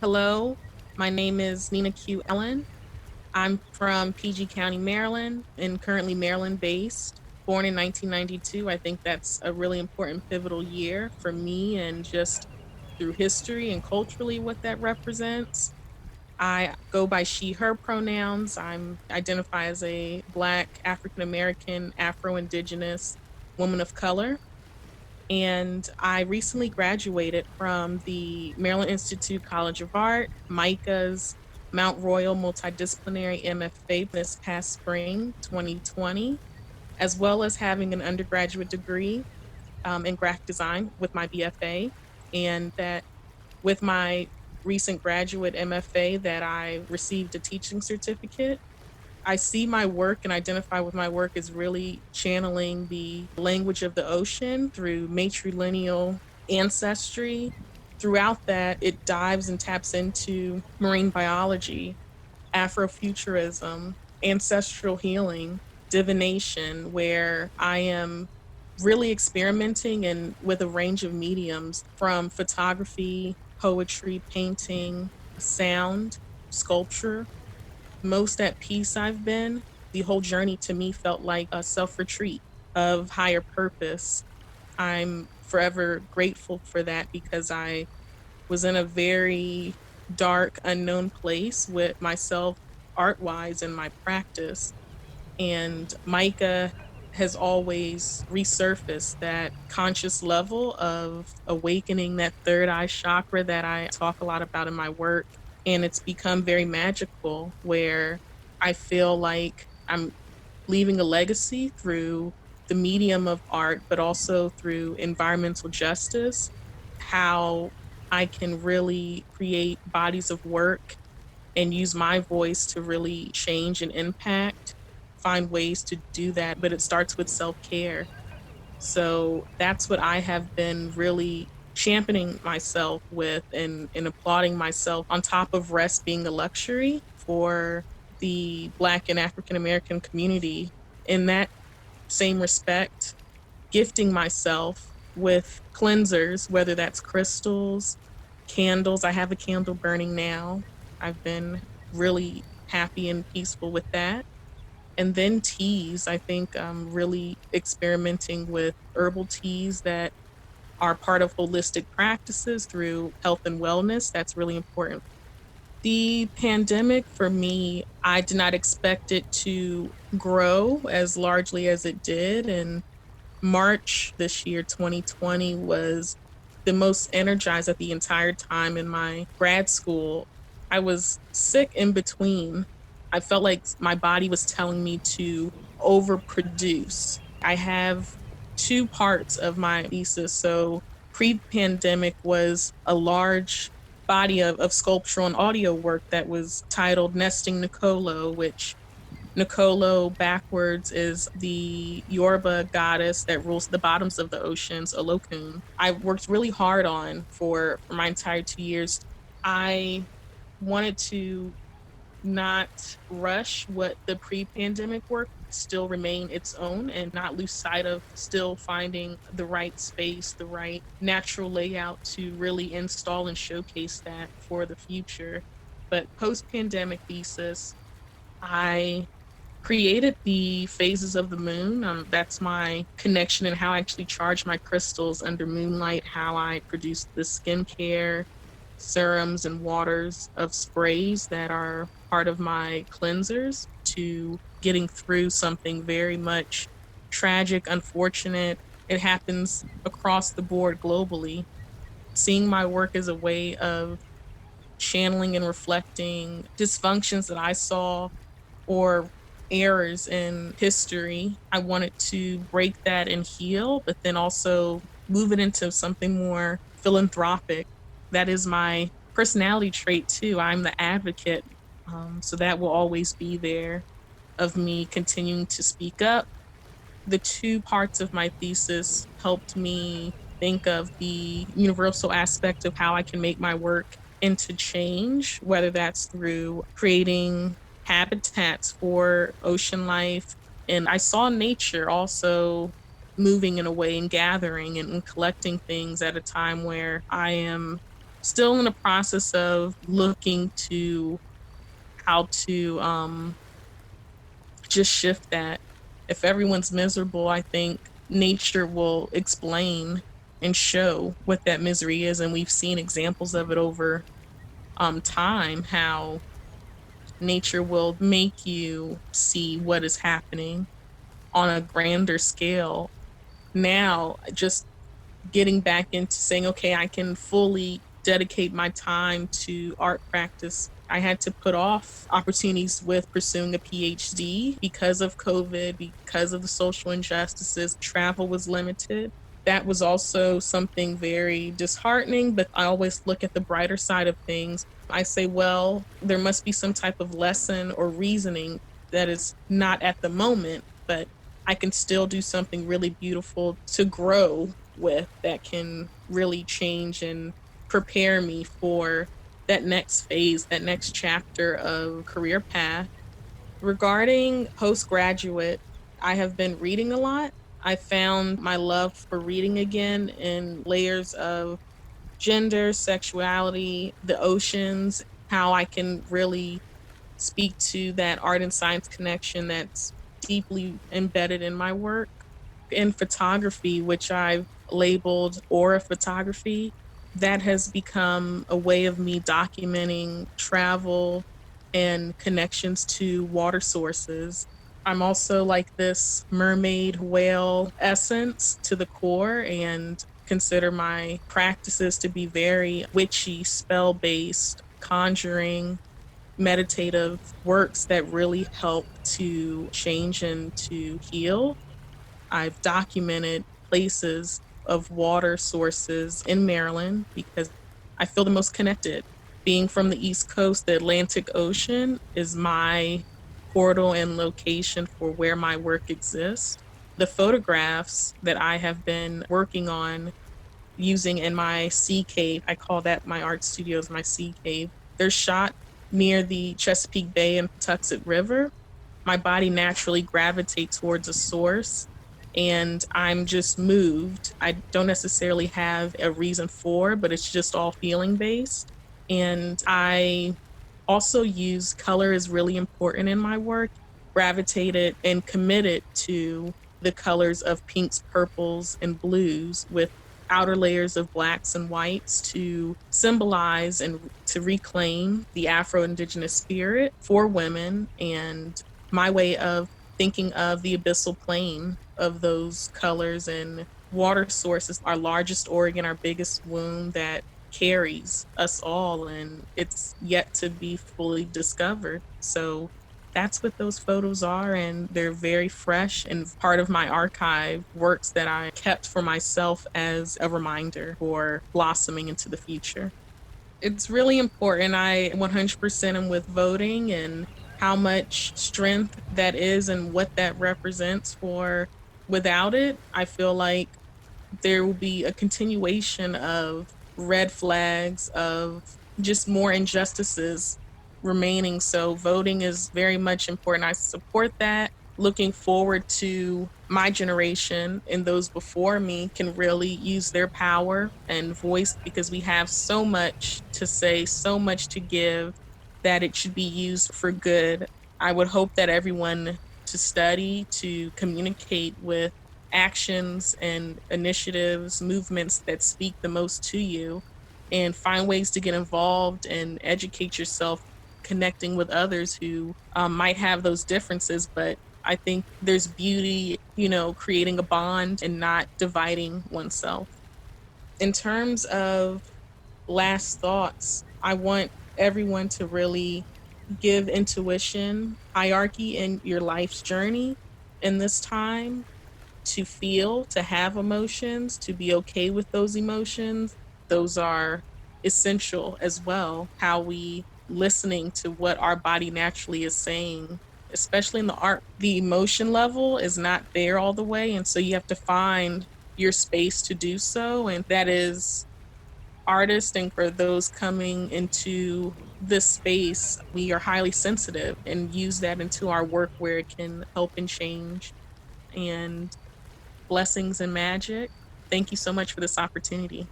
Hello, my name is Nina Q. Ellen. I'm from PG County, Maryland, and currently Maryland based. Born in 1992, I think that's a really important pivotal year for me and just through history and culturally what that represents. I go by she, her pronouns. I'm identify as a Black, African American, Afro Indigenous woman of color. And I recently graduated from the Maryland Institute College of Art, MICA's Mount Royal Multidisciplinary MFA this past spring, 2020, as well as having an undergraduate degree in graphic design with my BFA. And that with my recent graduate MFA that I received a teaching certificate. I see my work and identify with my work as really channeling the language of the ocean through matrilineal ancestry. Throughout that, it dives and taps into marine biology, Afrofuturism, ancestral healing, divination, where I am really experimenting and with a range of mediums from photography, poetry, painting, sound, sculpture. Most at peace I've been, the whole journey to me felt like a self retreat of higher purpose. I'm forever grateful for that because I was in a very dark, unknown place with myself art wise in my practice. And Micah has always resurfaced that conscious level of awakening that third eye chakra that I talk a lot about in my work. And it's become very magical where I feel like I'm leaving a legacy through the medium of art, but also through environmental justice, how I can really create bodies of work and use my voice to really change and impact, find ways to do that. But it starts with self care. So that's what I have been really championing myself with and applauding myself on top of rest being a luxury for the Black and African American community. In that same respect, gifting myself with cleansers, whether that's crystals, candles. I have a candle burning now. I've been really happy and peaceful with that. And then teas. I think I'm really experimenting with herbal teas that are part of holistic practices through health and wellness. That's really important. The pandemic for me, I did not expect it to grow as largely as it did. And March this year, 2020, was the most energized at the entire time in my grad school. I was sick in between. I felt like my body was telling me to overproduce. I have two parts of my thesis. So, pre pandemic was a large body of sculptural and audio work that was titled Nesting Nicolo, which Nicolo backwards is the Yoruba goddess that rules the bottoms of the oceans, Olokun. I worked really hard on for my entire 2 years. I wanted to not rush what the pre-pandemic work still remain its own and not lose sight of still finding the right space, the right natural layout to really install and showcase that for the future. But post-pandemic thesis, I created the phases of the moon. That's my connection and how I actually charge my crystals under moonlight, how I produce the skincare, serums, and waters of sprays that are part of my cleansers to getting through something very much tragic, unfortunate. It happens across the board globally. Seeing my work as a way of channeling and reflecting dysfunctions that I saw or errors in history. I wanted to break that and heal, but then also move it into something more philanthropic. That is my personality trait too. I'm the advocate. So that will always be there of me continuing to speak up. The two parts of my thesis helped me think of the universal aspect of how I can make my work into change, whether that's through creating habitats for ocean life. And I saw nature also moving in a way and gathering and collecting things at a time where I am still in the process of looking to how to just shift that. If everyone's miserable, I think nature will explain and show what that misery is. And we've seen examples of it over time, how nature will make you see what is happening on a grander scale. Now, just getting back into saying, okay, I can fully dedicate my time to art practice. I had to put off opportunities with pursuing a PhD because of COVID, because of the social injustices. Travel was limited. That was also something very disheartening, but I always look at the brighter side of things. I say, well, there must be some type of lesson or reasoning that is not at the moment, but I can still do something really beautiful to grow with that can really change and prepare me for that next phase, that next chapter of career path. Regarding postgraduate, I have been reading a lot. I found my love for reading again in layers of gender, sexuality, the oceans, how I can really speak to that art and science connection that's deeply embedded in my work. In photography, which I've labeled aura photography, that has become a way of me documenting travel and connections to water sources. I'm also like this mermaid whale essence to the core and consider my practices to be very witchy, spell based, conjuring, meditative works that really help to change and to heal. I've documented places of water sources in Maryland because I feel the most connected. Being from the East Coast, the Atlantic Ocean is my portal and location for where my work exists. The photographs that I have been working on using in my sea cave, I call that my art studios, my sea cave. They're shot near the Chesapeake Bay and Patuxent River. My body naturally gravitates towards a source and I'm just moved. I don't necessarily have a reason for, but it's just all feeling based. And I also use color is really important in my work, gravitated and committed to the colors of pinks, purples, and blues with outer layers of blacks and whites to symbolize and to reclaim the Afro-Indigenous spirit for women and my way of thinking of the abyssal plane of those colors and water sources, our largest organ, our biggest wound that carries us all, and it's yet to be fully discovered. So that's what those photos are, and they're very fresh and part of my archive works that I kept for myself as a reminder for blossoming into the future. It's really important. I 100% am with voting and how much strength that is and what that represents for without it, I feel like there will be a continuation of red flags of just more injustices remaining. So voting is very much important. I support that. Looking forward to my generation and those before me can really use their power and voice because we have so much to say, so much to give that it should be used for good. I would hope that everyone to study, to communicate with actions and initiatives, movements that speak the most to you, and find ways to get involved and educate yourself, connecting with others who might have those differences. But I think there's beauty, creating a bond and not dividing oneself. In terms of last thoughts, I want everyone to really give intuition hierarchy in your life's journey in this time, to feel, to have emotions, to be okay with those emotions. Those are essential as well. How we listening to what our body naturally is saying, especially in the art, the emotion level is not there all the way. And so you have to find your space to do so. And that is artists and for those coming into this space, we are highly sensitive and use that into our work where it can help and change. And blessings and magic. Thank you so much for this opportunity.